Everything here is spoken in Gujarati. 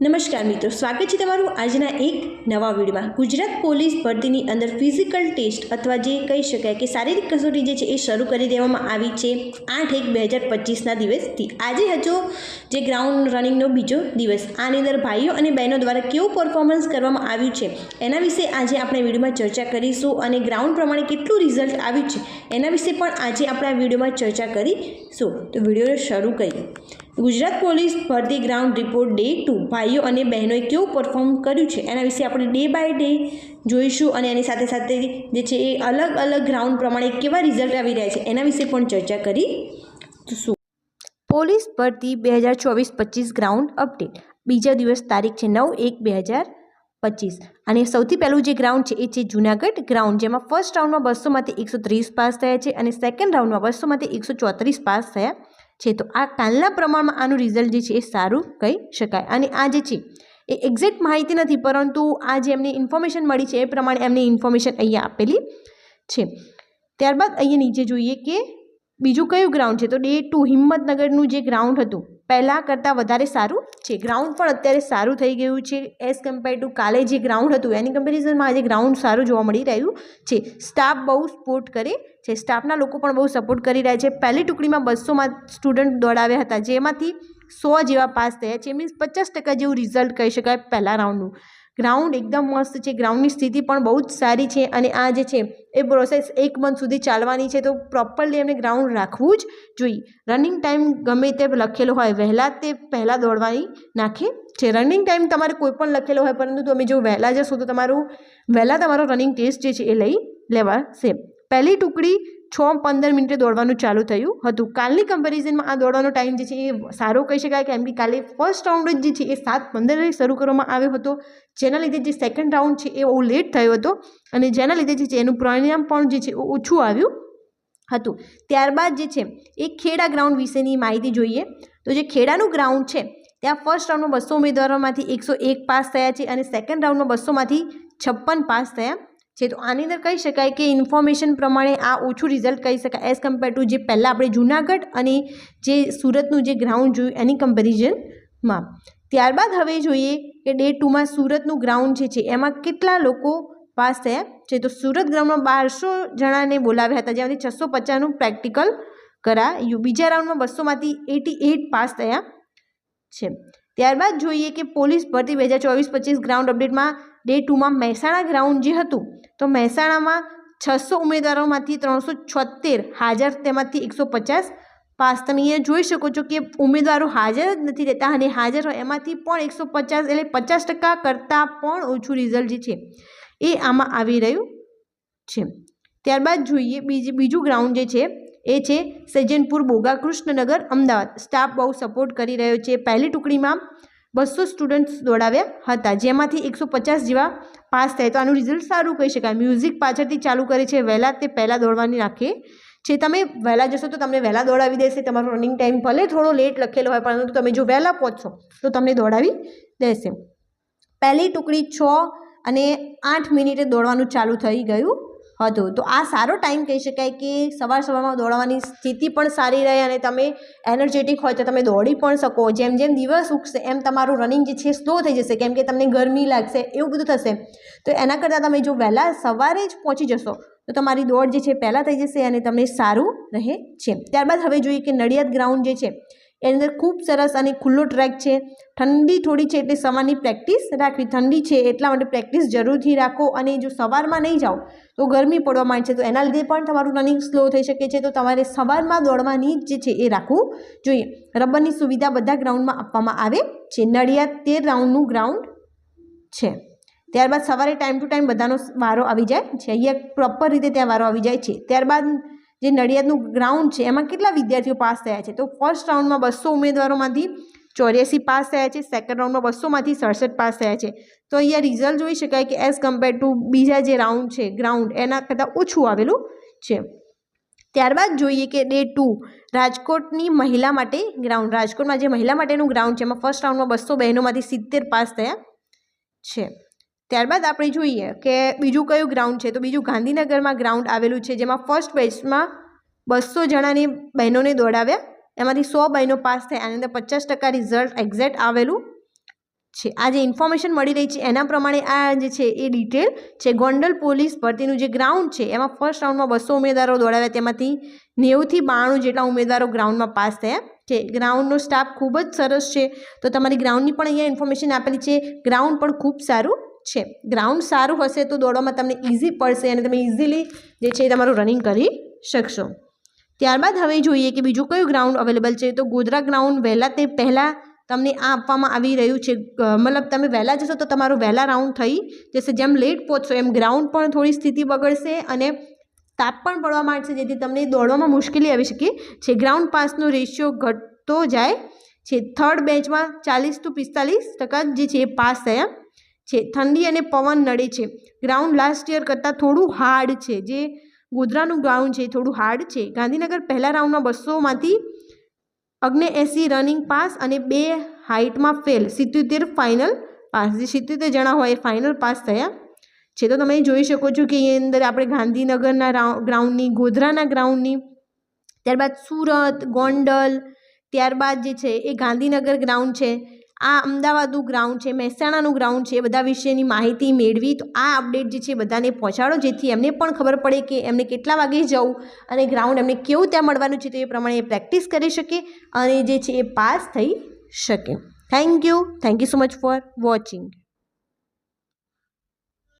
નમસ્કાર મિત્રો, સ્વાગત છે તમારું આજના એક નવા વિડીયોમાં। ગુજરાત પોલીસ ભરતીની અંદર ફિઝિકલ ટેસ્ટ અથવા જે કહી શકાય કે શારીરિક કસોટી જે છે એ શરૂ કરી દેવામાં આવી છે 8/1/2025ના દિવસથી। આજે હજુ જે ગ્રાઉન્ડ રનિંગનો બીજો દિવસ, આની અંદર ભાઈઓ અને બહેનો દ્વારા કેવું પરફોર્મન્સ કરવામાં આવ્યું છે એના વિશે આજે આપણે વિડીયોમાં ચર્ચા કરીશું અને ગ્રાઉન્ડ પ્રમાણે કેટલું રિઝલ્ટ આવ્યું છે એના વિશે પણ આજે આપણે આ વિડીયોમાં ચર્ચા કરીશું। તો વિડીયો શરૂ કરીએ। ગુજરાત પોલીસ ભરતી ગ્રાઉન્ડ રિપોર્ટ ડે 2 ભાઈઓ અને બહેનોએ કેવું પરફોર્મ કર્યું છે એના વિશે આપણે ડે બાય ડે જોઈશું અને એની સાથે સાથે જે છે એ અલગ અલગ ગ્રાઉન્ડ પ્રમાણે કેવા રિઝલ્ટ આવી રહ્યા છે એના વિશે પણ ચર્ચા કરીશું। પોલીસ ભરતી 2024-25 ગ્રાઉન્ડ અપડેટ, બીજા દિવસ તારીખ છે 9/1/2025 અને સૌથી પહેલું જે ગ્રાઉન્ડ છે એ છે જૂનાગઢ ગ્રાઉન્ડ, જેમાં ફર્સ્ટ રાઉન્ડમાં 200માંથી 130 પાસ થયા છે અને સેકન્ડ રાઉન્ડમાં 200માંથી 134 પાસ થયા છે। તો આ કાલના પ્રમાણમાં આનું રિઝલ્ટ જે છે એ સારું કહી શકાય અને આ જે છે એ એક્ઝેક્ટ માહિતી નથી, પરંતુ આ જે એમની ઇન્ફોર્મેશન મળી છે એ પ્રમાણે એમની ઇન્ફોર્મેશન અહીંયા આપેલી છે। ત્યારબાદ અહીંયા નીચે જોઈએ કે બીજું કયું ગ્રાઉન્ડ છે, તો ડે 2 હિંમતનગરનું જે ગ્રાઉન્ડ હતું પહેલાં કરતાં વધારે સારું છે। ગ્રાઉન્ડ પણ અત્યારે સારું થઈ ગયું છે એઝ કમ્પેર ટુ કાલે જે ગ્રાઉન્ડ હતું એની કમ્પેરિઝનમાં આજે ગ્રાઉન્ડ સારું જોવા મળી રહ્યું છે। સ્ટાફ બહુ સપોર્ટ કરે છે, સ્ટાફના લોકો પણ બહુ સપોર્ટ કરી રહ્યા છે। પહેલી ટુકડીમાં 200 સ્ટુડન્ટ દોડાવ્યા હતા, જેમાંથી 100 જેવા પાસ થયા છે, મીન્સ 50% જેવું રિઝલ્ટ કહી શકાય પહેલા રાઉન્ડનું। ગ્રાઉન્ડ એકદમ મસ્ત છે, ગ્રાઉન્ડની સ્થિતિ પણ બહુ જ સારી છે અને આ જે છે એ પ્રોસેસ 1 મંથ સુધી ચાલવાની છે, તો પ્રોપરલી એમને ગ્રાઉન્ડ રાખવું જ જોઈએ। રનિંગ ટાઈમ ગમે તે લખેલો હોય વહેલા તે પહેલાં દોડવાની નાખે છે। રનિંગ ટાઈમ તમારે કોઈ પણ લખેલો હોય, પરંતુ તમે જો વહેલા જશો તો તમારો રનિંગ ટેસ્ટ જે છે એ લઈ લેવાશે। પહેલી ટુકડી 6:15 મિનિટે દોડવાનું ચાલુ થયું હતું। કાલની કમ્પેરિઝનમાં આ દોડવાનો ટાઈમ જે છે એ સારો કહી શકાય, કેમ કે કાલે ફર્સ્ટ રાઉન્ડ જે છે એ 7:15 શરૂ કરવામાં આવ્યો હતો, જેના લીધે જે સેકન્ડ રાઉન્ડ છે એ બહુ લેટ થયો હતો અને જેના લીધે જે છે એનું પરિણામ પણ જે છે ઓછું આવ્યું હતું। ત્યારબાદ જે છે એ ખેડા ગ્રાઉન્ડ વિશેની માહિતી જોઈએ તો જે ખેડાનું ગ્રાઉન્ડ છે ત્યાં ફર્સ્ટ રાઉન્ડમાં 200 ઉમેદવારોમાંથી 101 પાસ થયા છે અને સેકન્ડ રાઉન્ડમાં 200માંથી 56 પાસ થયા છે। તો આની અંદર કહી શકાય કે ઇન્ફોર્મેશન પ્રમાણે આ ઓછું રિઝલ્ટ કહી શકાય એઝ કમ્પેર ટુ જે પહેલાં આપણે જૂનાગઢ અને જે સુરતનું જે ગ્રાઉન્ડ જોયું એની કમ્પેરિઝનમાં। ત્યારબાદ હવે જોઈએ કે ડે 2માં સુરતનું ગ્રાઉન્ડ જે છે એમાં કેટલા લોકો પાસ થયા છે, તો સુરત ગ્રાઉન્ડમાં 1200 જણાને બોલાવ્યા હતા, જેમાંથી 650નું પ્રેક્ટિકલ કરાયું। બીજા રાઉન્ડમાં 200માંથી 88 પાસ થયા છે। ત્યારબાદ જોઈએ કે પોલીસ ભરતી 2024-25 ગ્રાઉન્ડ અપડેટમાં ડે 2માં મહેસાણા ગ્રાઉન્ડ જે હતું તો મહેસાણામાં 600 ઉમેદવારોમાંથી 376 હાજર, તેમાંથી 150 પાસ। તમે અહીંયા જોઈ શકો છો કે ઉમેદવારો હાજર જ નથી રહેતા અને હાજર હોય એમાંથી પણ 150 એટલે 50% કરતાં પણ ઓછું રિઝલ્ટ જે છે એ આમાં આવી રહ્યું છે। ત્યારબાદ જોઈએ બીજું ગ્રાઉન્ડ જે છે એ છે સજ્જનપુર બોગા કૃષ્ણનગર અમદાવાદ। સ્ટાફ બહુ સપોર્ટ કરી રહ્યો છે। પહેલી ટુકડીમાં 200 સ્ટુડન્ટ્સ દોડાવ્યા હતા, જેમાંથી 150 જેવા પાસ થયા, તો આનું રિઝલ્ટ સારું કહી શકાય। મ્યુઝિક પાછળથી ચાલુ કરે છે, વહેલા તે પહેલાં દોડવાની રાખે છે। તમે વહેલા જશો તો તમને વહેલા દોડાવી દેશે, તમારો રનિંગ ટાઈમ ભલે થોડો લેટ લખેલો હોય પરંતુ તમે જો વહેલા પહોંચશો તો તમને દોડાવી દેશે। પહેલી ટુકડી 6 અને 8 મિનિટે દોડવાનું ચાલુ થઈ ગયું હતું, તો આ સારો ટાઈમ કહી શકાય કે સવારમાં દોડવાની સ્થિતિ પણ સારી રહે અને તમે એનર્જેટિક હોય તો તમે દોડી પણ શકો। જેમ જેમ દિવસ ઉગશે એમ તમારું રનિંગ જે છે સ્લો થઈ જશે, કેમ કે તમને ગરમી લાગશે, એવું બધું થશે। તો એના કરતાં તમે જો વહેલા સવારે જ પહોંચી જશો તો તમારી દોડ જે છે પહેલાં થઈ જશે અને તમને સારું રહે છે। ત્યારબાદ હવે જોઈએ કે નડિયાદ ગ્રાઉન્ડ જે છે એની અંદર ખૂબ સરસ અને ખુલ્લો ટ્રેક છે, ઠંડી થોડી છે એટલે સવારની પ્રેક્ટિસ રાખવી, ઠંડી છે એટલા માટે પ્રેક્ટિસ જરૂરથી રાખો અને જો સવારમાં નહીં જાઓ તો ગરમી પડવા માંડશે, તો એના લીધે પણ તમારું રનિંગ સ્લો થઈ શકે છે। તો તમારે સવારમાં દોડવાની જે છે એ રાખવું જોઈએ। રબરની સુવિધા બધા ગ્રાઉન્ડમાં આપવામાં આવે છે। નડિયાદ 13 રાઉન્ડનું ગ્રાઉન્ડ છે। ત્યારબાદ સવારે ટાઈમ ટુ ટાઈમ બધાનો વારો આવી જાય છે, અહીંયા પ્રોપર રીતે ત્યાં વારો આવી જાય છે। ત્યારબાદ જે નડિયાદનું ગ્રાઉન્ડ છે એમાં કેટલા વિદ્યાર્થીઓ પાસ થયા છે, તો ફર્સ્ટ રાઉન્ડમાં 200 ઉમેદવારોમાંથી 84 પાસ થયા છે, સેકન્ડ રાઉન્ડમાં 200માંથી 67 પાસ થયા છે। તો અહીંયા રિઝલ્ટ જોઈ શકાય કે એઝ કમ્પેર ટુ બીજા જે રાઉન્ડ છે ગ્રાઉન્ડ એના કરતાં ઓછું આવેલું છે। ત્યારબાદ જોઈએ કે ડે 2 રાજકોટની મહિલા માટે ગ્રાઉન્ડ, રાજકોટમાં જે મહિલા માટેનું ગ્રાઉન્ડ છે એમાં ફર્સ્ટ રાઉન્ડમાં 200 બહેનોમાંથી 70 પાસ થયા છે। ત્યારબાદ આપણે જોઈએ કે બીજું કયું ગ્રાઉન્ડ છે, તો બીજું ગાંધીનગરમાં ગ્રાઉન્ડ આવેલું છે, જેમાં ફર્સ્ટ બેચમાં 200 જણાની બહેનોને દોડાવ્યા, એમાંથી 100 બહેનો પાસ થાય, આની અંદર 50% રિઝલ્ટ એક્ઝેક્ટ આવેલું છે આ જે ઇન્ફોર્મેશન મળી રહી છે એના પ્રમાણે આ જે છે એ ડિટેલ છે. ગોંડલ પોલીસ ભરતીનું જે ગ્રાઉન્ડ છે એમાં ફર્સ્ટ રાઉન્ડમાં 200 ઉમેદવારો દોડાવ્યા, તેમાંથી 90 થી 92 જેટલા ઉમેદવારો ગ્રાઉન્ડમાં પાસ થયા છે. ગ્રાઉન્ડનો સ્ટાફ ખૂબ જ સરસ છે. તો તમારી ગ્રાઉન્ડની પણ અહીંયા ઇન્ફોર્મેશન આપેલી છે. ગ્રાઉન્ડ પણ ખૂબ સારું છે. ગ્રાઉન્ડ સારું હશે તો દોડવામાં તમને ઇઝી પડશે અને તમે ઇઝીલી જે છે એ તમારું રનિંગ કરી શકશો. ત્યારબાદ હવે જોઈએ કે બીજું કયું ગ્રાઉન્ડ અવેલેબલ છે. તો ગોધરા ગ્રાઉન્ડ વહેલા તે પહેલાં તમને આ આપવામાં આવી રહ્યું છે. મતલબ તમે વહેલા જશો તો તમારું વહેલા રાઉન્ડ થઈ જશે. જેમ લેટ પહોંચશો એમ ગ્રાઉન્ડ પણ થોડી સ્થિતિ બગડશે અને તાપ પણ પડવા માંડશે, જેથી તમને દોડવામાં મુશ્કેલી આવી શકે છે. ગ્રાઉન્ડ પાસનો રેશિયો ઘટતો જાય છે. થર્ડ બેચમાં 40 to 45% જે છે એ પાસ થયા છે. ઠંડી અને પવન નડે છે. ગ્રાઉન્ડ લાસ્ટ યર કરતાં થોડું હાર્ડ છે. જે ગોધરાનું ગ્રાઉન્ડ છે થોડું હાર્ડ છે. ગાંધીનગર પહેલા રાઉન્ડમાં 200માંથી 79 રનિંગ પાસ અને 2 હાઇટમાં ફેલ, 77 ફાઇનલ પાસ. જે 77 જણા હોય એ ફાઇનલ પાસ થયા છે. તો તમે જોઈ શકો છો કે એની અંદર આપણે ગાંધીનગરના ગ્રાઉન્ડની, ગોધરાના ગ્રાઉન્ડની, ત્યારબાદ સુરત, ગોંડલ, ત્યારબાદ જે છે એ ગાંધીનગર ગ્રાઉન્ડ છે, આ અમદાવાદનું ગ્રાઉન્ડ છે, મહેસાણાનું ગ્રાઉન્ડ છે, એ બધા વિશેની માહિતી મેળવી. તો આ અપડેટ જે છે બધાને પહોંચાડો, જેથી એમને પણ ખબર પડે કે એમને કેટલા વાગે જવું અને ગ્રાઉન્ડ એમને કેવું ત્યાં મળવાનું છે. તો એ પ્રમાણે એ પ્રેક્ટિસ કરી શકે અને જે છે એ પાસ થઈ શકે. Thank you so much for watching.